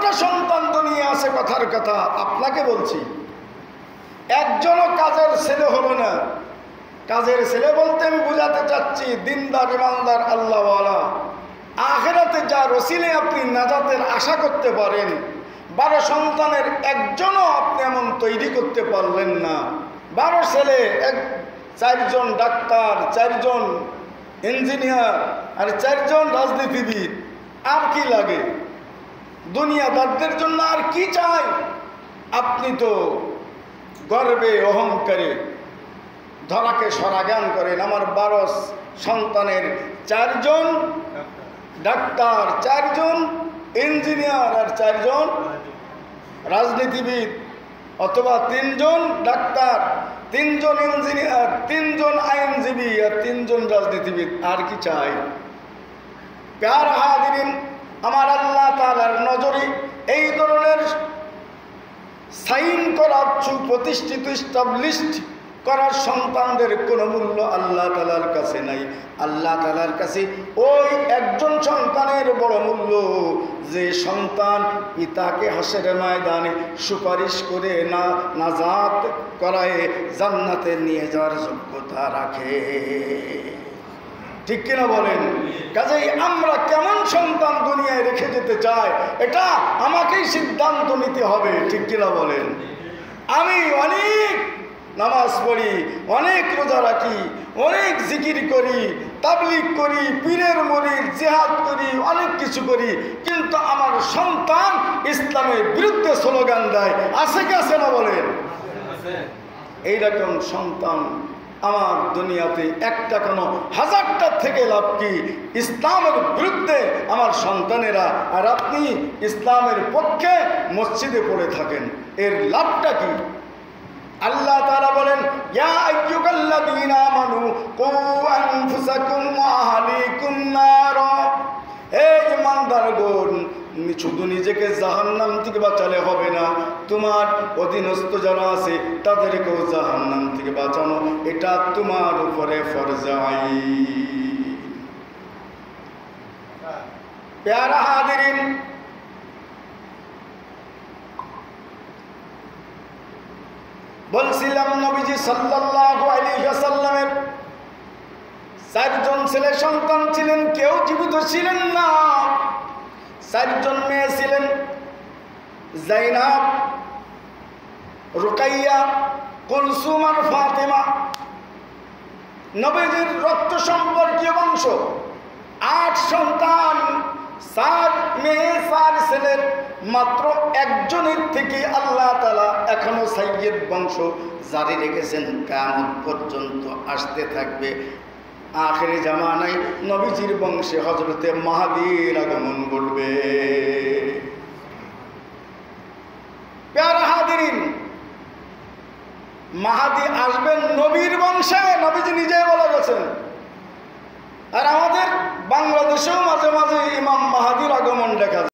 বারোটা সন্তান দুনিয়া আছে, কথার কথা আপনাকে বলছি, একজনও কাজের ছেলে হলো না। কাজের ছেলে বলতে আমি বুঝাতে চাচ্ছি দিনদার, ইমানদার, আল্লাহওয়ালা, আখিরাতে যার ওসিলে আপনি নাজাতের আশা করতে পারেন। 12 সন্তানের একজনও আপনি এমন তৈরি করতে পারলেন না। 12 ছেলে, 4 জন ডাক্তার, 4 জন ইঞ্জিনিয়ার আর 4 জন রাজনীতিবিদ, আর কি লাগে? দুনিয়াদারদের জন্য আর কি চাই? আপনি তো গর্বে অহংকারে ধরাকে সরাজ্ঞান করেন। আমার 12 সন্তানের 4 জন ডাক্তার, 4 জন ইঞ্জিনিয়ার আর 4 জন রাজনীতিবিদ, অথবা 3 জন ডাক্তার, 3 জন ইঞ্জিনিয়ার, 3 জন আইনজীবী আর 3 জন রাজনীতিবিদ, আর কি চাই? প্যার হাদিরিন, আমার আল্লাহ তাআলার নজরে এই ধরনের সাইন করা, সুপ্রতিষ্ঠিত, স্টাবলিশড করার সন্তানদের কোনো মূল্য আল্লাহ তাআলার কাছে নাই। আল্লাহ তাআলার কাছে ওই একজন সন্তানের বড় মূল্য, যে সন্তান পিতাকে হাসরের ময়দানে সুপারিশ করে নাজাত করায় জান্নাতে নিয়ে যাওয়ার যোগ্যতা রাখে। ঠিক কিনা বলেন? কাজেই আমরা কেমন সন্তান দুনিয়ায় রেখে যেতে চাই, এটা আমাকেই সিদ্ধান্ত নিতে হবে। ঠিক কিনা বলেন? আমি অনেক নামাজ পড়ি, অনেক রোজা রাখি, অনেক জিকির করি, তাবলীগ করি, পীরের মুরিদ, জিহাদ করি, অনেক কিছু করি, কিন্তু আমার সন্তান ইসলামের বিরুদ্ধে স্লোগান দেয়। আছে কি আছে না বলেন? এইরকম সন্তান আমার দুনিয়াতে একটা কেন, 1000টার থেকে লাভ কি? ইসলামের বিরুদ্ধে আমার সন্তানেরা, আর আপনি ইসলামের পক্ষে মসজিদে পড়ে থাকেন, এর লাভটা কি? আল্লাহ তাআলা বলেন, ইয়া আইয়ুহাল্লাযীনা আমানু কু আনফুসাকুম ওয়া আহলিকুম নার। এই ইমানদারগণ, শুধু নিজেকে জাহান্নাম থেকে বাঁচালে হবে না, তোমার অধীনস্থ যারা আছে তাদেরকেও জাহান্নাম থেকে বাঁচানো, এটা তোমার উপরে ফরজ আইন। প্যারা হাদিরিন, বলছিলাম নবীজি সাল্লাল্লাহু আলাইহি ওয়াসাল্লামের 4 জন ছেলে সন্তান ছিলেন, কেউ জীবিত ছিলেন না। 4 জন মেয়ে ছিলেন, জাইনাব, রুকাইয়া, কুলসুম আর ফাতেমা। নবীজির রক্ত সম্পর্কীয় বংশ, 8 সন্তান, 4 মেয়ে 4 ছেলের মাত্র একজনের থেকে আল্লাহ তাআলা এখনো সাইয়্যিদ বংশ জারি রেখেছেন, কিয়ামত পর্যন্ত আসতে থাকবে। আখিরি জামানায় নবীজির বংশে হযরতে মাহদীর আগমন ঘটবে। প্যারা হাদিরিন, মাহদী আসবেন নবীর বংশে, নবীজি নিজেই বলে গেছেন। আর আমার